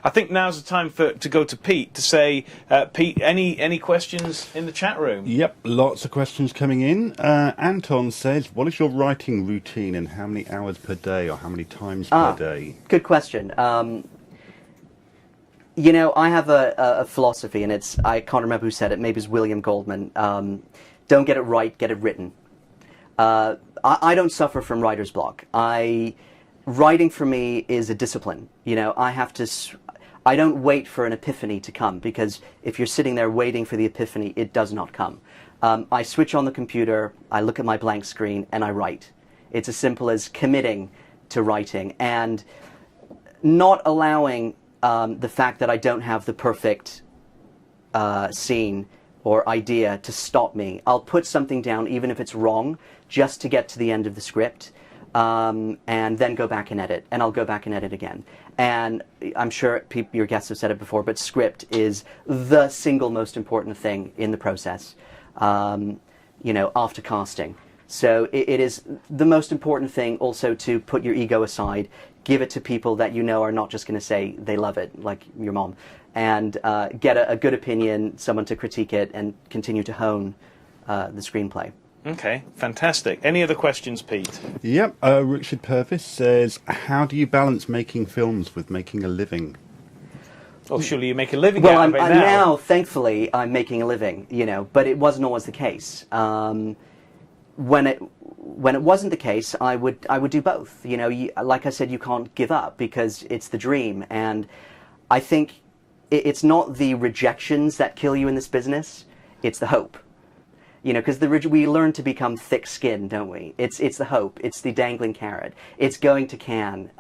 I think now's the time to go to Pete to say, Pete, any questions in the chat room? Yep, lots of questions coming in. Anton says, what is your writing routine and how many hours per day or how many times per day? Good question. You know, I have a philosophy, and I can't remember who said it, maybe it's William Goldman. Don't get it right, get it written. I don't suffer from writer's block. Writing for me is a discipline. You know, I don't wait for an epiphany to come, because if you're sitting there waiting for the epiphany, it does not come. I switch on the computer, I look at my blank screen, and I write. It's as simple as committing to writing and not allowing the fact that I don't have the perfect scene or idea to stop me. I'll put something down, even if it's wrong, just to get to the end of the script. And then go back and edit, and I'll go back and edit again. And I'm sure your guests have said it before, but script is the single most important thing in the process, you know, after casting. So it is the most important thing also to put your ego aside, give it to people that you know are not just going to say they love it, like your mom, and get a good opinion, someone to critique it, and continue to hone the screenplay. Okay, fantastic. Any other questions, Pete? Yep, Richard Purvis says, how do you balance making films with making a living? Oh, surely you make a living well, out of it now. Now, thankfully, I'm making a living, you know, but it wasn't always the case. When it wasn't the case, I would do both. You know, like I said, you can't give up because it's the dream. And I think it's not the rejections that kill you in this business, it's the hope. You know, because we learn to become thick-skinned, don't we? It's the hope. It's the dangling carrot. It's going to Cannes.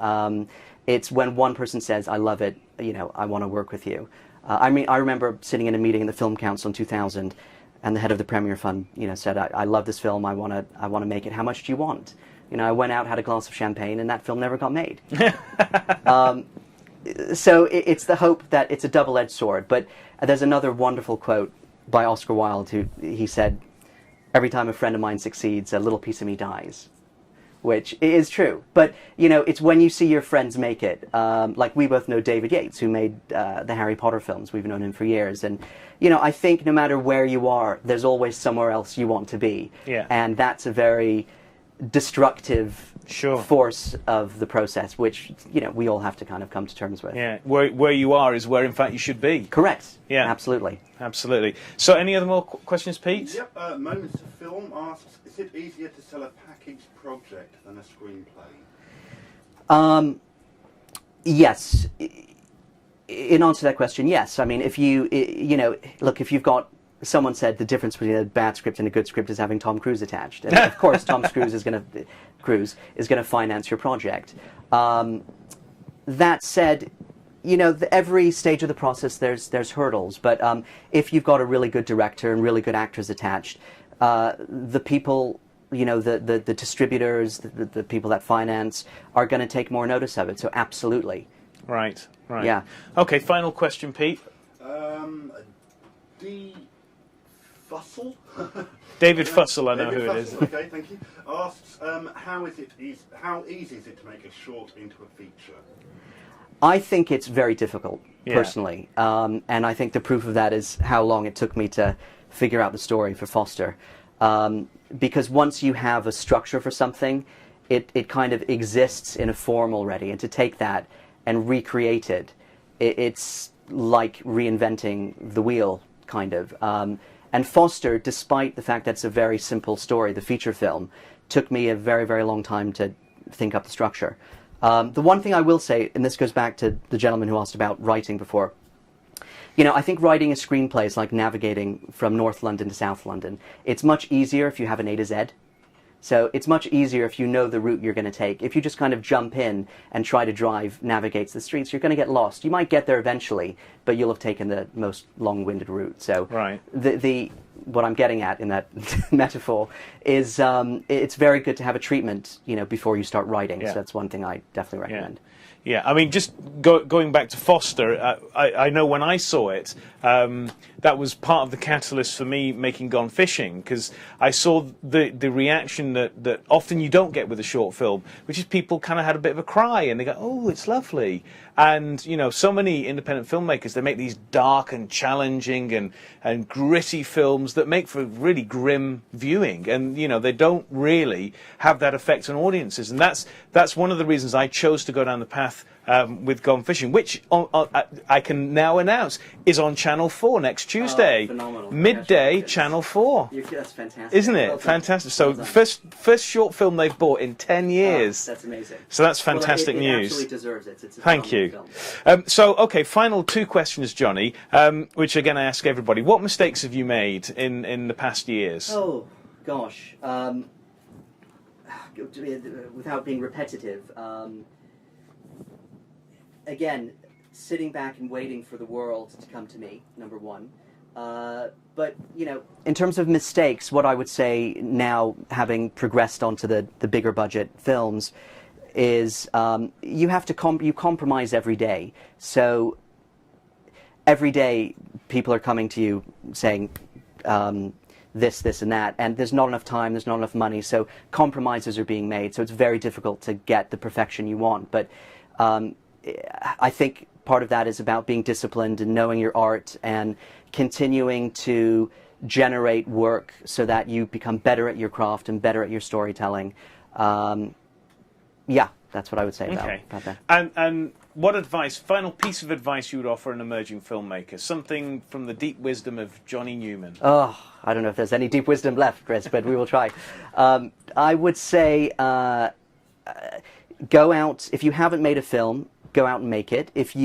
It's when one person says, I love it, you know, I want to work with you. I mean, I remember sitting in a meeting in the Film Council in 2000, and the head of the Premier Fund, you know, said, I love this film, I want to make it. How much do you want? You know, I went out, had a glass of champagne, and that film never got made. So it's the hope that it's a double-edged sword. But there's another wonderful quote by Oscar Wilde, he said, every time a friend of mine succeeds, a little piece of me dies, which is true. But, you know, it's when you see your friends make it. Like we both know David Yates, who made the Harry Potter films. We've known him for years. And, you know, I think no matter where you are, there's always somewhere else you want to be. Yeah. And that's a very destructive force of the process, which, you know, we all have to kind of come to terms with. Yeah, where you are is where, in fact, you should be. Correct. Yeah. Absolutely. Absolutely. So any other more questions, Pete? Yep, Moments of Film asks, is it easier to sell a package project than a screenplay? Yes. In answer to that question, yes. I mean, if you know, look, if you've got, someone said the difference between a bad script and a good script is having Tom Cruise attached. And of course, Tom Cruise is going to finance your project. That said, you know, every stage of the process there's hurdles. But if you've got a really good director and really good actors attached, the people, you know, the distributors, the people that finance are going to take more notice of it. So absolutely. Right. Right. Yeah. Okay. Final question, Pete. Fussell? David Fussell, I know who it is. Okay, thank you. Asks, how easy is it to make a short into a feature? I think it's very difficult, personally. And I think the proof of that is how long it took me to figure out the story for Foster. Because once you have a structure for something, it kind of exists in a form already. And to take that and recreate it, it's like reinventing the wheel, kind of. And Foster, despite the fact that it's a very simple story, the feature film, took me a very, very long time to think up the structure. The one thing I will say, and this goes back to the gentleman who asked about writing before, you know, I think writing a screenplay is like navigating from North London to South London. It's much easier if you have an A to Z. So it's much easier if you know the route you're going to take. If you just kind of jump in and try to navigate the streets, you're going to get lost. You might get there eventually, but you'll have taken the most long-winded route. So what I'm getting at in that metaphor is it's very good to have a treatment, you know, before you start writing. So that's one thing I definitely recommend. Yeah, I mean, just going back to Foster, I know when I saw it, that was part of the catalyst for me making Gone Fishing, because I saw the reaction that often you don't get with a short film, which is people kind of had a bit of a cry and they go, oh, it's lovely. And, you know, so many independent filmmakers, they make these dark and challenging and gritty films that make for really grim viewing. And, you know, they don't really have that effect on audiences. And that's one of the reasons I chose to go down the path with Gone Fishing, which I can now announce is on Channel 4 next Tuesday. Phenomenal. Midday, Channel 4. That's fantastic. Isn't it? Fantastic. So first short film they've bought in 10 years. That's amazing. So that's fantastic well, it news. absolutely deserves it. It's a Thank you. film. So, okay, final two questions, Johnny, which again I ask everybody. What mistakes have you made in the past years? Oh, gosh. Without being repetitive, again, sitting back and waiting for the world to come to me, number one. But, you know, in terms of mistakes, what I would say now, having progressed onto the bigger budget films, is you have to you compromise every day. So every day people are coming to you saying this, and that, and there's not enough time, there's not enough money, so compromises are being made. So it's very difficult to get the perfection you want. But I think part of that is about being disciplined and knowing your art and continuing to generate work so that you become better at your craft and better at your storytelling. Yeah, that's what I would say about that. And what advice, final piece of advice you would offer an emerging filmmaker? Something from the deep wisdom of Johnny Newman. Oh, I don't know if there's any deep wisdom left, Chris, but we will try. I would say go out, if you haven't made a film, go out and make it. If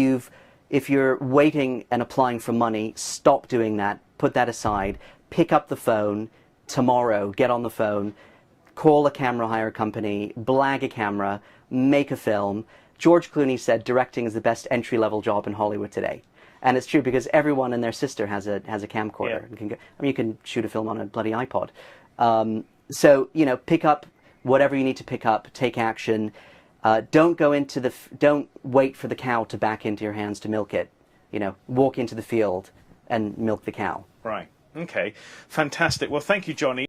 you're waiting and applying for money, stop doing that. Put that aside. Pick up the phone tomorrow. Get on the phone. Call a camera hire company. Blag a camera. Make a film. George Clooney said directing is the best entry-level job in Hollywood today. And it's true because everyone and their sister has a camcorder. Yeah. You can shoot a film on a bloody iPod. So, you know, pick up whatever you need to pick up. Take action. Don't wait for the cow to back into your hands to milk it. You know, walk into the field and milk the cow. Right. Okay. Fantastic. Well, thank you, Johnny.